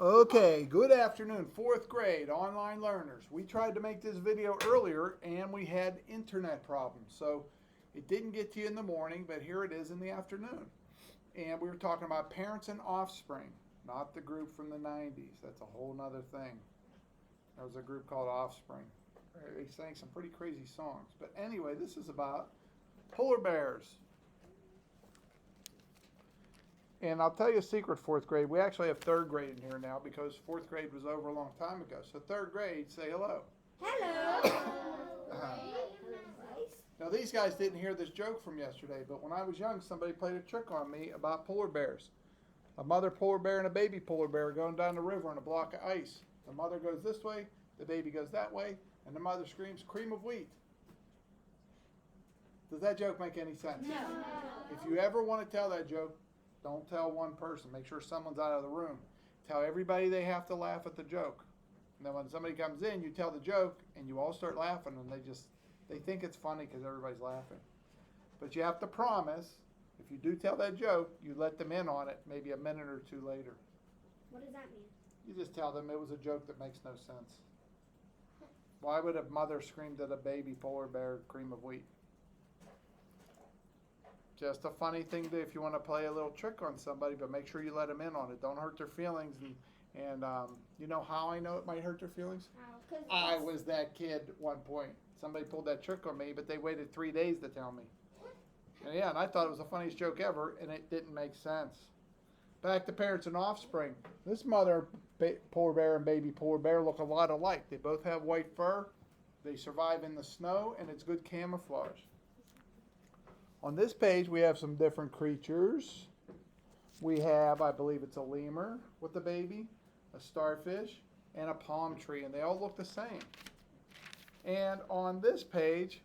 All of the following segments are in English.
Okay, good afternoon, fourth grade online learners. We tried to make this video earlier and we had internet problems. So it didn't get to you in the morning, but here it is in the afternoon. And we were talking about parents and offspring, not the group from the 90s. That's a whole nother thing. There was a group called Offspring. They sang some pretty crazy songs. But anyway, this is about polar bears. And I'll tell you a secret, fourth grade. We actually have third grade in here now because fourth grade was over a long time ago. So third grade, say hello. Hello. Now these guys didn't hear this joke from yesterday, but when I was young, somebody played a trick on me about polar bears. A mother polar bear and a baby polar bear going down the river on a block of ice. The mother goes this way, the baby goes that way, and the mother screams, "Cream of wheat." Does that joke make any sense? No. If you ever want to tell that joke, don't tell one person. Make sure someone's out of the room. Tell everybody they have to laugh at the joke. And then when somebody comes in, you tell the joke, and you all start laughing, and they think it's funny because everybody's laughing. But you have to promise, if you do tell that joke, you let them in on it maybe a minute or two later. What does that mean? You just tell them it was a joke that makes no sense. Why would a mother scream at a baby polar bear, "Cream of wheat"? Just a funny thing to, if you want to play a little trick on somebody, but make sure you let them in on it. Don't hurt their feelings. And you know how I know it might hurt their feelings? I was that kid at one point. Somebody pulled that trick on me, but they waited 3 days to tell me. And I thought it was the funniest joke ever, and it didn't make sense. Back to parents and offspring. This mother polar bear and baby polar bear look a lot alike. They both have white fur. They survive in the snow, and it's good camouflage. On this page, we have some different creatures. We have, I believe it's a lemur with the baby, a starfish, and a palm tree, and they all look the same. And on this page,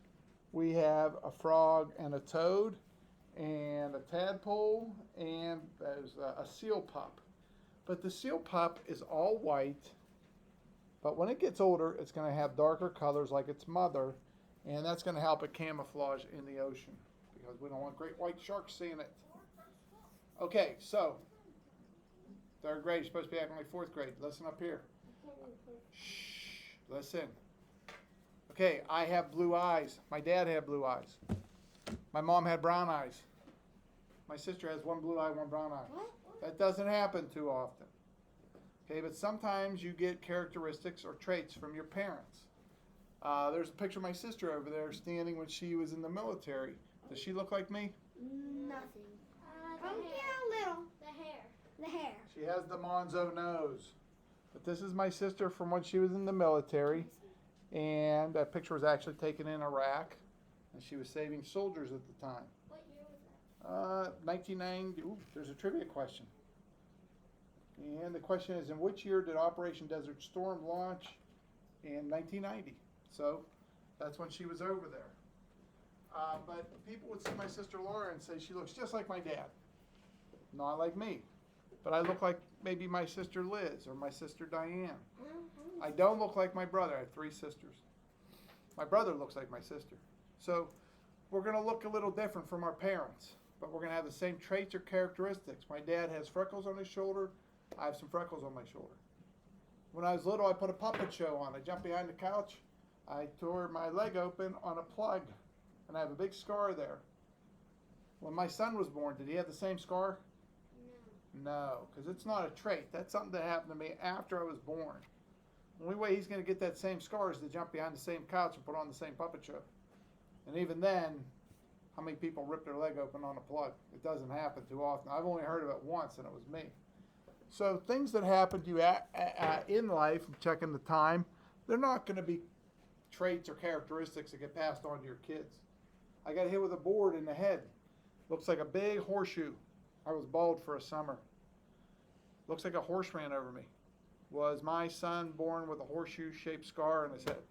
we have a frog and a toad, and a tadpole, and there's a seal pup. But the seal pup is all white, but when it gets older, it's going to have darker colors like its mother, and that's going to help it camouflage in the ocean, because we don't want great white sharks seeing it. Okay, so third grade, you're supposed to be acting like fourth grade. Listen up here. Shh, listen. Okay, I have blue eyes. My dad had blue eyes. My mom had brown eyes. My sister has one blue eye, one brown eye. What? That doesn't happen too often. Okay, but sometimes you get characteristics or traits from your parents. There's a picture of my sister over there standing when she was in the military. Does she look like me? Nothing. Yeah, a little. The hair. She has the Monzo nose. But this is my sister from when she was in the military. And that picture was actually taken in Iraq. And she was saving soldiers at the time. What year was that? 1990. Ooh, there's a trivia question. And the question is, in which year did Operation Desert Storm launch? In 1990. So that's when she was over there. But people would see my sister Laura and say she looks just like my dad. Not like me. But I look like maybe my sister Liz or my sister Diane. I don't look like my brother. I have 3 sisters. My brother looks like my sister. So we're going to look a little different from our parents, but we're going to have the same traits or characteristics. My dad has freckles on his shoulder. I have some freckles on my shoulder. When I was little, I put a puppet show on. I jumped behind the couch. I tore my leg open on a plug, and I have a big scar there. When my son was born, did he have the same scar? No, because it's not a trait. That's something that happened to me after I was born. The only way he's going to get that same scar is to jump behind the same couch and put on the same puppet show. And even then, how many people rip their leg open on a plug? It doesn't happen too often. I've only heard of it once, and it was me. So things that happen to you in life, checking the time, they're not going to be traits or characteristics that get passed on to your kids. I got hit with a board in the head. Looks like a big horseshoe. I was bald for a summer. Looks like a horse ran over me. Was my son born with a horseshoe-shaped scar on his head?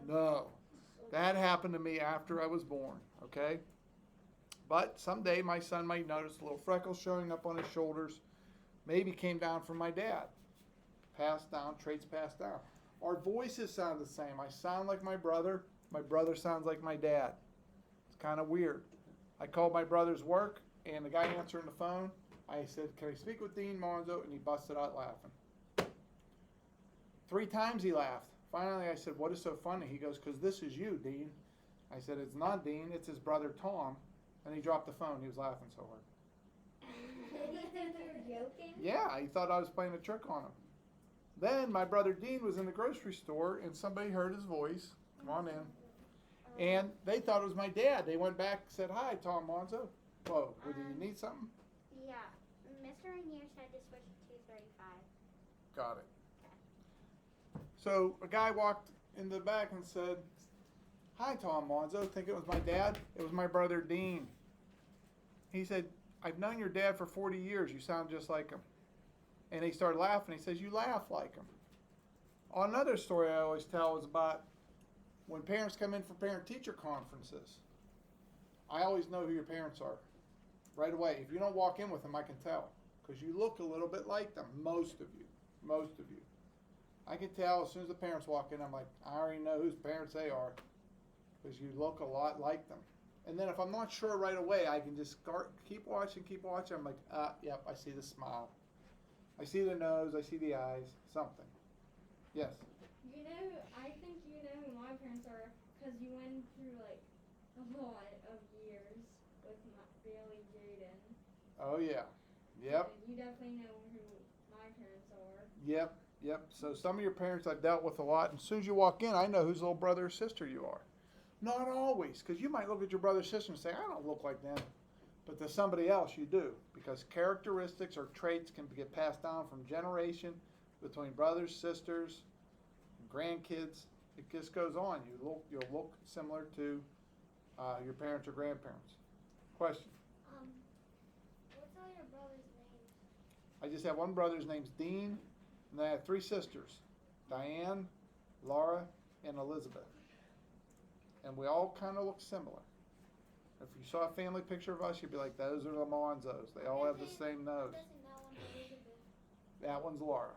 No. That happened to me after I was born, okay? But someday my son might notice a little freckles showing up on his shoulders. Maybe came down from my dad. Passed down, traits passed down. Our voices sound the same. I sound like my brother. My brother sounds like my dad. It's kind of weird. I called my brother's work, and the guy answering the phone I said, can I speak with Dean Monzo? And he busted out laughing. 3 times he laughed. Finally, I said, what is so funny? He goes, because this is you, Dean. I said, it's not Dean, it's his brother Tom. And he dropped the phone. He was laughing so hard. Did he think you were joking? Yeah, he thought I was playing a trick on him. Then my brother Dean was in the grocery store and somebody heard his voice. Come on in. And they thought it was my dad. They went back and said, hi, Tom Monzo. Whoa, did you need something? Yeah. Mr. Rainier said to switch to 235. Got it. So a guy walked in the back and said, hi, Tom Monzo. Think it was my dad? It was my brother Dean. He said, I've known your dad for 40 years. You sound just like him. And he started laughing. He says, you laugh like him. Another story I always tell is about when parents come in for parent-teacher conferences. I always know who your parents are right away. If you don't walk in with them, I can tell. Because you look a little bit like them, most of you. Most of you. I can tell as soon as the parents walk in, I'm like, I already know whose parents they are. Because you look a lot like them. And then if I'm not sure right away, I can just keep watching. I'm like, yep, I see the smile. I see the nose, I see the eyes, something. Yes? You know, I think you know who my parents are because you went through like a lot of years with Bailey Jaden. Oh, yeah. Yep. So you definitely know who my parents are. Yep. So some of your parents I've dealt with a lot, and as soon as you walk in, I know whose little brother or sister you are. Not always, because you might look at your brother or sister and say, I don't look like them. But to somebody else, you do. Because characteristics or traits can get passed down from generation between brothers, sisters, grandkids. It just goes on. You'll look similar to your parents or grandparents. Question? What's all your brothers' names? I just have one brother's name's Dean, and I have 3 sisters, Diane, Laura, and Elizabeth. And we all kind of look similar. If you saw a family picture of us, you'd be like, those are the Monzos. They all have the same nose. That one's Laura.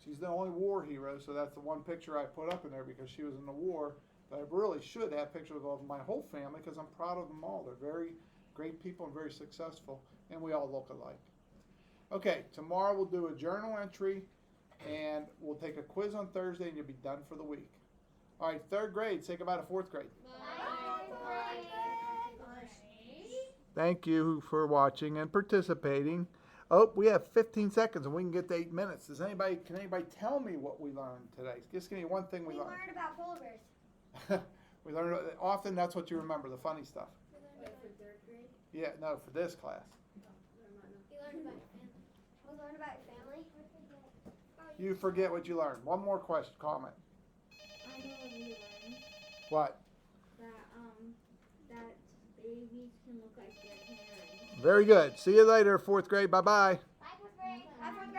She's the only war hero, so that's the one picture I put up in there because she was in the war. But I really should have pictures of my whole family because I'm proud of them all. They're very great people and very successful, and we all look alike. Okay, tomorrow we'll do a journal entry, and we'll take a quiz on Thursday, and you'll be done for the week. All right, 3rd grade, say goodbye to 4th grade. Thank you for watching and participating. Oh, we have 15 seconds and we can get to 8 minutes. Can anybody tell me what we learned today? Just give me one thing we learned. We learned about polar bears. We learned, often that's what you remember, the funny stuff. Wait, for 3rd grade? Yeah, no, for this class. You learned about your family. We learned about your family. You forget what you learned. One more question, comment. I know what you learned. What? That babies can look like their parents. Very good. See you later, 4th grade. Bye-bye.